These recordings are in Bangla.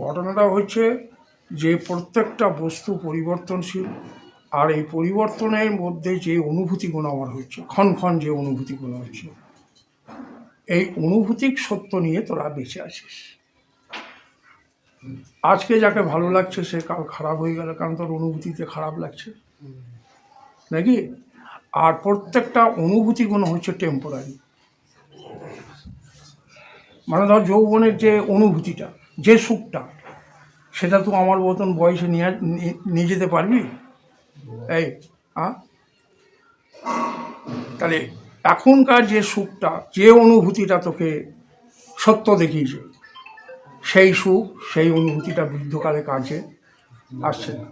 ঘটনাটা হচ্ছে যে প্রত্যেকটা বস্তু পরিবর্তনশীল, আর এই পরিবর্তনের মধ্যে যে অনুভূতিগুলো আমার হচ্ছে, ক্ষণ ক্ষণ যে অনুভূতিগুলো হচ্ছে, এই অনুভূতিক সত্য নিয়ে তোরা বেঁচে আছিস। আজকে যাকে ভালো লাগছে সে কাল খারাপ হয়ে গেল, কারণ তোর অনুভূতিতে খারাপ লাগছে নাকি। আর প্রত্যেকটা অনুভূতিগুলো হচ্ছে টেম্পোরারি। মানে ধর যৌবনের যে অনুভূতিটা, যে সুখটা, সেটা তো আমার মতন বয়সে নিয়ে যেতে পারবি? এই তাহলে এখনকার যে সুখটা, যে অনুভূতিটা তোকে সত্য দেখিয়েছে, সেই সুখ, সেই অনুভূতিটা বৃদ্ধকালে কাজে আসছে না।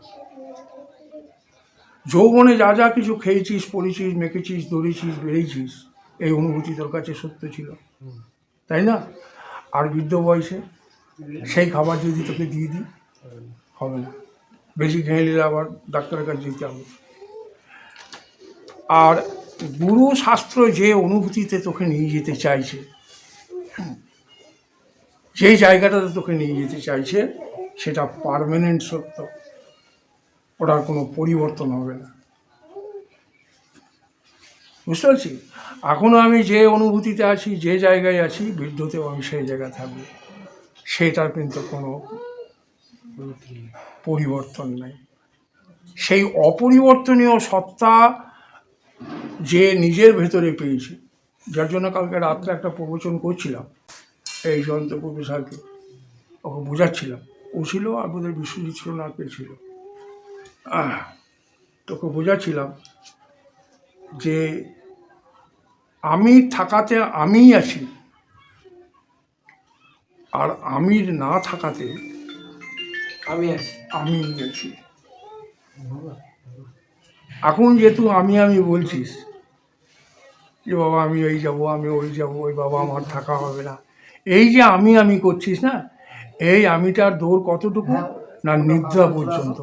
যৌবনে যা যা কিছু খেয়েছিস, পড়েছিস, মেখেছিস, দৌড়েছিস, বেড়েছিস, এই অনুভূতি তোর কাছে সত্য ছিল, তাই না? আর বৃদ্ধ বয়সে সেই খাবার যদি তোকে দিয়ে দিই, হবে না। বেশি খেয়ে নিলে আবার ডাক্তারের কাছে যেতে হবে। আর গুরু শাস্ত্র যে অনুভূতিতে তোকে নিয়ে যেতে চাইছে, যেই জায়গাটাতে তোকে নিয়ে যেতে চাইছে, সেটা পার্মানেন্ট সত্য, ওটার কোনো পরিবর্তন হবে না। বুঝতে পারছি? এখনও আমি যে অনুভূতিতে আছি, যে জায়গায় আছি, বৃদ্ধতেও আমি সেই জায়গায় থাকবো, সেটার কিন্তু কোনো পরিবর্তন নেই। সেই অপরিবর্তনীয় সত্তা যে নিজের ভেতরে পেয়েছে, যার জন্য কালকে রাত্রে একটা প্রবচন করছিলাম এই জয়ন্ত প্রফেসরকে, ওকে বোঝাচ্ছিলাম। ও ছিল, আর বোধহয় বিশ্বজিৎ ছিল না, কে ছিল, তোকে বোঝাচ্ছিলাম যে আমি থাকাতে আমিই আছি, আর আমির না থাকাতে আমি আছি। এখন যেহেতু আমি বলছিস যে বাবা আমি এই যাবো, আমি ওই যাবো, ওই বাবা আমার থাকা হবে না, এই যে আমি করছিস না, এই আমিটার দৌড় কতটুকু না, নিদ্রা পর্যন্ত।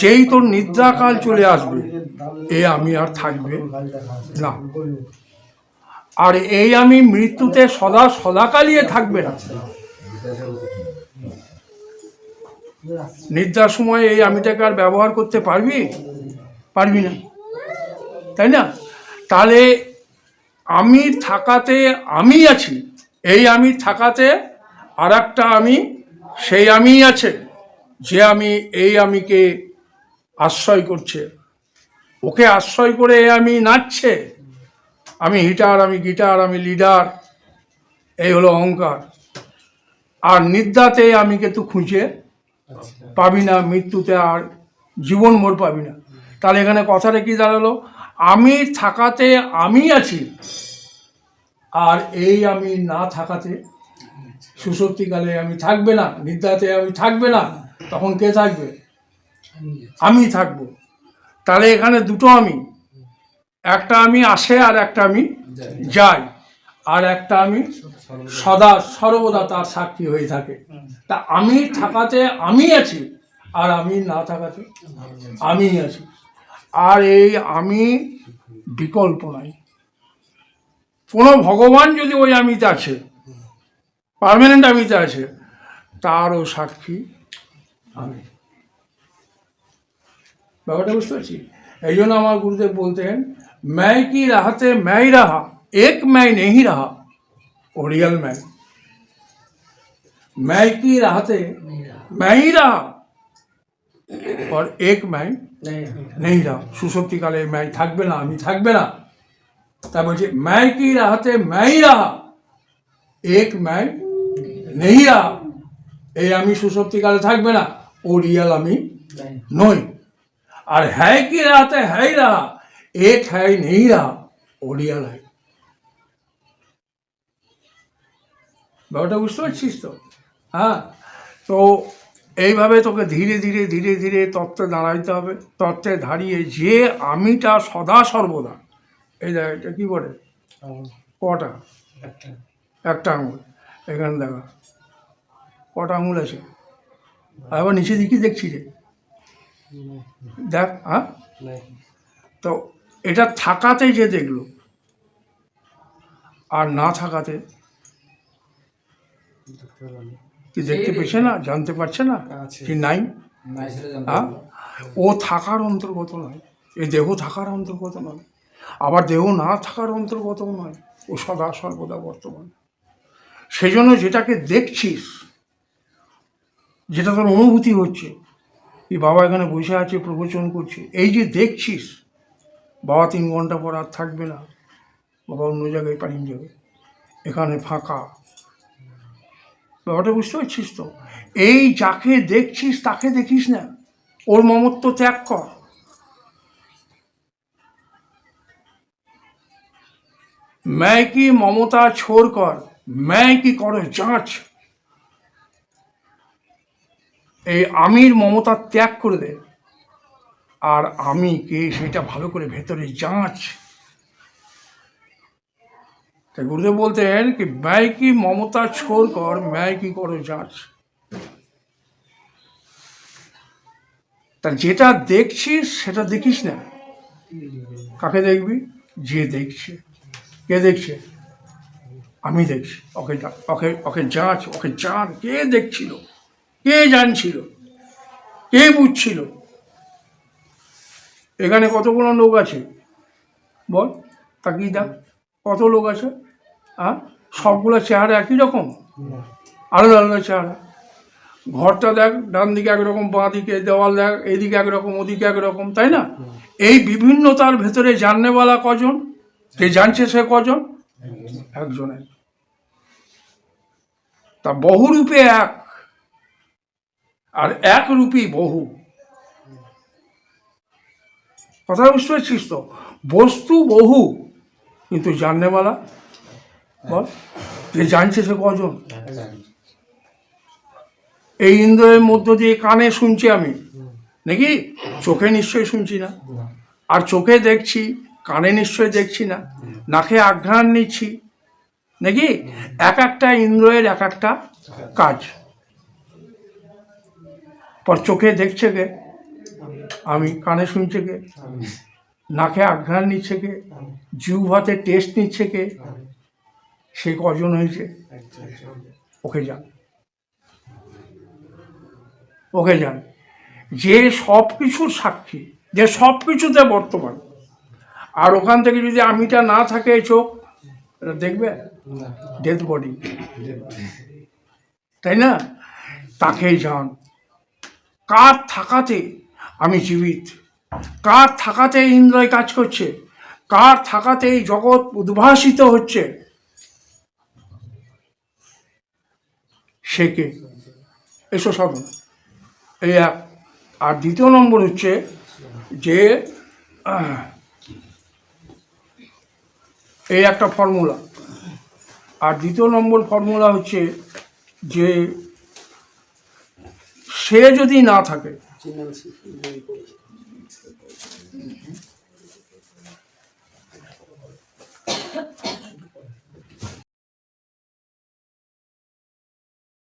যেই তোর নিদ্রাকাল চলে আসবে, এই আমি আর থাকবে না। আর এই আমি মৃত্যুতে সদাকালিয়ে থাকবে না। নিদ্রার সময় এই আমিটাকে আর ব্যবহার করতে পারবি না, তাই না? তাহলে আমি থাকাতে আমি আছি, এই আমি থাকাতে আর একটা আমি, সেই আমি আছে, যে আমি এই আমিকে আশ্রয় করছে, ওকে আশ্রয় করে আমি নাচছে, আমি হিটার, আমি গিটার, আমি লিডার, এই হলো অহংকার। আর নিদ্রাতে আমিকে তুই খুঁজে পাবি না, মৃত্যুতে আর জীবন মোর পাবি না। তাহলে এখানে কথাটা কি দাঁড়ালো? আমি থাকাতে আমি আছি, আর এই আমি না থাকাতে, সুষুপ্তিকালে আমি থাকবে না, নিদ্রাতে আমি থাকবে না, তখন কে থাকবে? আমি থাকবো। তাহলে এখানে দুটো আমি, একটা আমি আসে আর একটা আমি যাই, আর একটা আমি সদা সর্বদা তার সাক্ষী হয়ে থাকে। তা আমি থাকাতে আমি আছি, আর আমি না থাকাতে আমি আছি। আর এই আমি বিকল্প নাই। কোনো ভগবান যদি ওই আমিতে আছে, পার্মানেন্ট আমিতে আছে, তারও সাক্ষী আমি। ব্যাপারটা বুঝতে পারছি? এই জন্য আমার গুরুদেব বলতেন, मैं की राहते मैं ही रहा, एक मैं नहीं रहा, वो रियल मैं की राहते मैं ही रहा, और एक मैं नहीं रहा। সুষুপ্তিকালে मैं থাকবে না, আমি থাকবে না। তাই বলছে मैं की राहते मैं ही रहा, एक मैं नहीं रहा। এই আমি সুষুপ্তিকালে থাকবে না, ও রিয়েল আমি নই। আর है की राहते है ही रहा, एक है नहीं रहा, ও রিয়েল है। ব্যাপারটা বুঝতে পারছিস তো? হ্যাঁ। তো এইভাবে তোকে ধীরে ধীরে ধীরে ধীরে তত্ত্বে দাঁড়াইতে হবে। তত্ত্বে দাঁড়িয়ে যে আমিটা সদা সর্বদা, এই দেখ এটা কী বলে, কটা? একটা আঙুল। এখানে দেখা কটা আঙুল আছে? আবার নিচে দিকে দেখছি রে, দেখ। হ্যাঁ, তো এটা থাকাতে যে দেখলো, আর না থাকাতে কি দেখতে পেছে না, জানতে পারছে না যে নাই? হ্যাঁ, ও থাকার অন্তর্গত নয়, এ দেহ থাকার অন্তর্গত নয়, আবার দেহ না থাকার অন্তর্গতও নয়, ও সদা সর্বদা বর্তমান। সেই জন্য যেটাকে দেখছিস, যেটা তোর অনুভূতি হচ্ছে, এই বাবা এখানে বসে আছে প্রবচন করছে, এই যে দেখছিস, বাবা 3 ঘন্টা পর আর থাকবে না, বাবা অন্য জায়গায় পালিয়ে যাবে, এখানে ফাঁকা। ব্যাপারটা বুঝতে পারছিস তো? এই যাকে দেখছিস তাকে দেখিস না, ওর মমত্ব ত্যাগ কর। मैं की মমতা छोड़कर मैं की করো যাঁচ। এই আমির মমতা ত্যাগ করে দে, আর আমি কে সেটা ভালো করে ভেতরে যাঁচ। তাই গুরুদেব বলতেন কি मैं की মমতা छोड़कर मैं की করো যাঁচ। তা যেটা দেখছিস সেটা দেখিস না। কাকে দেখবি? যে দেখছে। কে দেখছে? আমি দেখছি। ওকে ওকে ওকে যাঁচ, ওকে জান। কে দেখছিল? কে জানছিল? কে বুঝছিল? এখানে কতগুলো লোক আছে বল, তাকিয়ে দেখ, কত লোক আছে? হ্যাঁ, সবগুলো চেহারা একই রকম? আলাদা আলাদা চেহারা। ঘরটা দেখ, ডান দিকে একরকম, বাঁ দিকে দেওয়াল দেখ, এইদিকে একরকম, ওদিকে একরকম, তাই না? এই বিভিন্নতার ভেতরে জাননেওয়ালা কজন? যে জানছে সে কজন? একজনের। তা বহুরূপে এক, আর এক রূপী বহু। কথা বুঝতে পারছিস তো? বস্তু বহু, কিন্তু জাননেওয়ালা বল, যে জানছে সে কজন? এই ইন্দ্রিয়ের মধ্য দিয়ে কানে শুনছি আমি, নাকি? চোখে নিশ্চয়ই শুনছি না। আর চোখে দেখছি, কানে নিশ্চয়ই দেখছি না। নাকে আঘ্রাণ নিচ্ছি, নাকি? এক একটা ইন্দ্রিয়ের এক একটা কাজ। পর চোখে দেখছে কে? আমি। কানে শুনছে কে? নাকে আঘ্রাণ নিচ্ছে কে? জিহ্বাতে টেস্ট নিচ্ছে কে? সে কজন হয়েছে? ওকে যান, ওকে যান। যে সব কিছুর সাক্ষী, যে সব কিছুতে বর্তমান। আর ওখান থেকে যদি আমিটা না থাকে, চোখ দেখবে ডেড বডি, তাই না? তাকেই জান। কার থাকাতে আমি জীবিত, কার থাকাতে ইন্দ্রিয় কাজ করছে, কার থাকাতে এই জগৎ উদ্ভাসিত হচ্ছে, সে কে? এসো সাধন। এই এক। আর দ্বিতীয় নম্বর হচ্ছে যে এই একটা ফর্মুলা। আর দ্বিতীয় নম্বর ফর্মুলা হচ্ছে যে সে যদি না থাকে,